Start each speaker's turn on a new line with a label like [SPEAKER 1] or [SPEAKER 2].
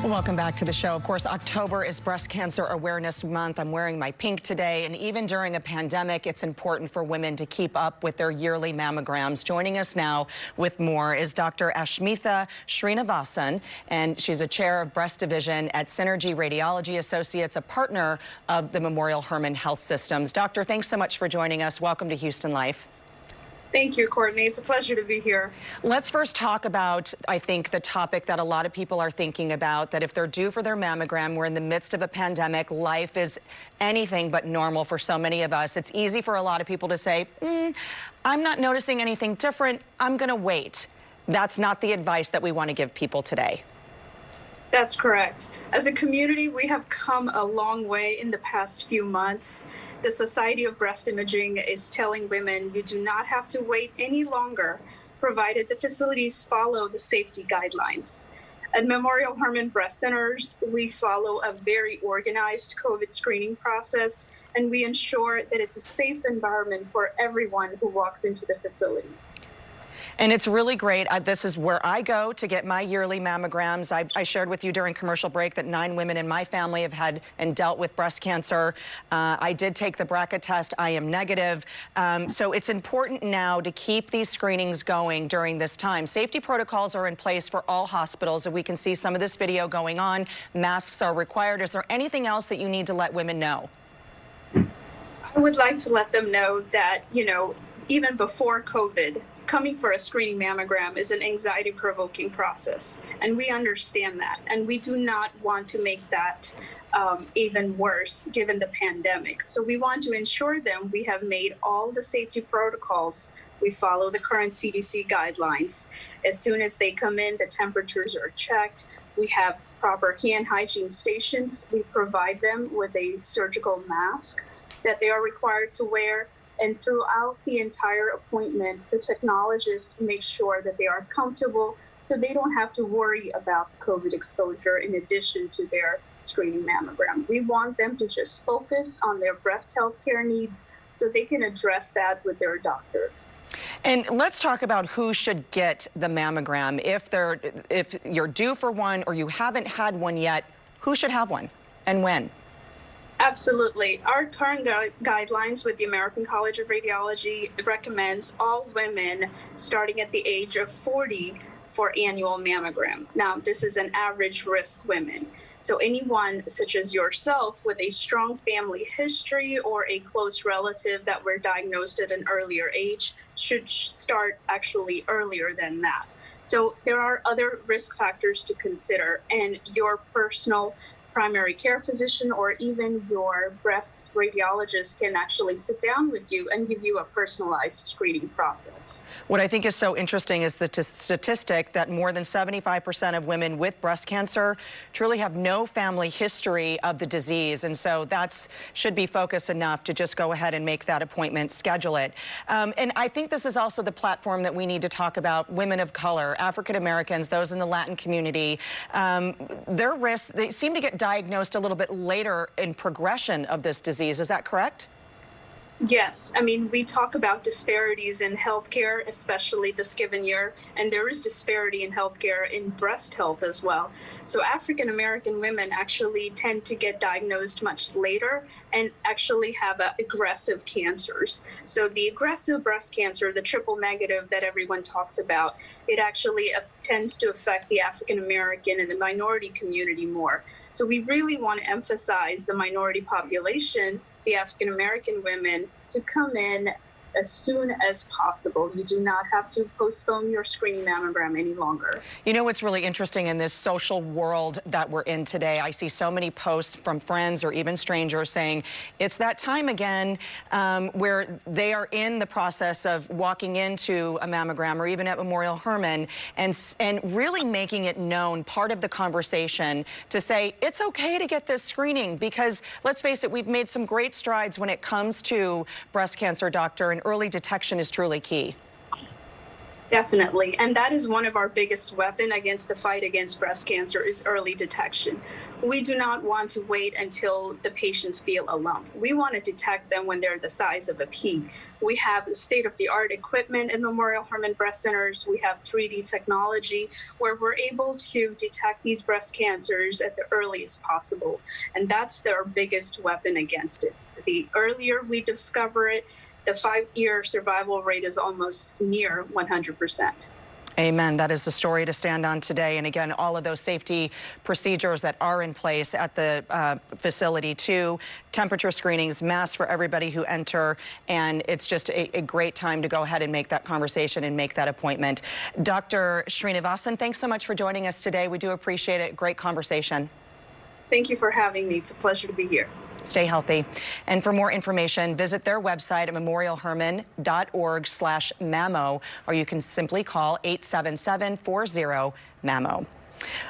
[SPEAKER 1] Welcome back to the show. Of course, October is Breast Cancer Awareness Month. I'm wearing my pink today, and even during a pandemic, it's important for women to keep up with their yearly mammograms. Joining us now with more is Dr. Ashmitha Srinivasan, and she's a chair of breast division at Synergy Radiology Associates, a partner of the Memorial Hermann Health Systems. Doctor, thanks so much for joining us. Welcome to Houston Life.
[SPEAKER 2] Thank you, Courtney. It's a pleasure to be here.
[SPEAKER 1] Let's first talk about, I think, the topic that a lot of people are thinking about, that if they're due for their mammogram, we're in the midst of a pandemic, life is anything but normal for so many of us. It's easy for a lot of people to say, I'm not noticing anything different, I'm going to wait. That's not the advice that we want to give people today.
[SPEAKER 2] That's correct. As a community, we have come a long way in the past few months. The Society of Breast Imaging is telling women you do not have to wait any longer, provided the facilities follow the safety guidelines. At Memorial Hermann Breast Centers, we follow a very organized COVID screening process, and we ensure that it's a safe environment for everyone who walks into the facility.
[SPEAKER 1] And it's really great. This is where I go to get my yearly mammograms. I shared with you during commercial break that 9 women in my family have had and dealt with breast cancer. I did take the BRCA test. I am negative. So it's important now to keep these screenings going during this time. Safety protocols are in place for all hospitals, and we can see some of this video going on. Masks are required. Is there anything else that you need to let women know?
[SPEAKER 2] I would like to let them know that, even before COVID, coming for a screening mammogram is an anxiety-provoking process, and we understand that, and we do not want to make that even worse given the pandemic. So we want to ensure them we have made all the safety protocols. We follow the current CDC guidelines. As soon as they come in, the temperatures are checked. We have proper hand hygiene stations. We provide them with a surgical mask that they are required to wear. And throughout the entire appointment, the technologists make sure that they are comfortable so they don't have to worry about COVID exposure in addition to their screening mammogram. We want them to just focus on their breast health care needs so they can address that with their doctor.
[SPEAKER 1] And let's talk about who should get the mammogram. If you're due for one or you haven't had one yet, who should have one and when?
[SPEAKER 2] Absolutely. Our current guidelines with the American College of Radiology recommends all women starting at the age of 40 for annual mammogram. Now, this is an average risk women. So anyone such as yourself with a strong family history or a close relative that were diagnosed at an earlier age should start actually earlier than that. So there are other risk factors to consider, and your personal primary care physician or even your breast radiologist can actually sit down with you and give you a personalized screening process.
[SPEAKER 1] What I think is so interesting is the statistic that more than 75% of women with breast cancer truly have no family history of the disease. And so that should be focus enough to just go ahead and make that appointment, schedule it. And I think this is also the platform that we need to talk about women of color, African Americans, those in the Latin community. Their risks, they seem to get diagnosed a little bit later in progression of this disease. Is that correct?
[SPEAKER 2] Yes. I mean, we talk about disparities in healthcare, especially this given year, and there is disparity in healthcare in breast health as well. So African American women actually tend to get diagnosed much later and actually have aggressive cancers. So the aggressive breast cancer, the triple negative that everyone talks about, it actually tends to affect the African American and the minority community more. So we really want to emphasize the minority population, the African American women, to come in as soon as possible. You do not have to postpone your screening mammogram any longer.
[SPEAKER 1] You know what's really interesting in this social world that we're in today? I see so many posts from friends or even strangers saying it's that time again where they are in the process of walking into a mammogram or even at Memorial Hermann and really making it known, part of the conversation, to say it's okay to get this screening because, let's face it, we've made some great strides when it comes to breast cancer, doctor, and early detection is truly key.
[SPEAKER 2] Definitely. And that is one of our biggest weapons against the fight against breast cancer is early detection. We do not want to wait until the patients feel a lump. We want to detect them when they're the size of a pea. We have state-of-the-art equipment in Memorial Hermann Breast Centers. We have 3D technology where we're able to detect these breast cancers at the earliest possible. And that's their biggest weapon against it. The earlier we discover it, the 5-year survival rate is almost near 100%.
[SPEAKER 1] Amen. That is the story to stand on today. And again, all of those safety procedures that are in place at the facility too, temperature screenings, masks for everybody who enter. And it's just a great time to go ahead and make that conversation and make that appointment. Dr. Srinivasan, thanks so much for joining us today. We do appreciate it. Great conversation.
[SPEAKER 2] Thank you for having me. It's a pleasure to be here.
[SPEAKER 1] Stay healthy. And for more information, visit their website at memorialhermann.org/mammo, or you can simply call 877-40-MAMMO.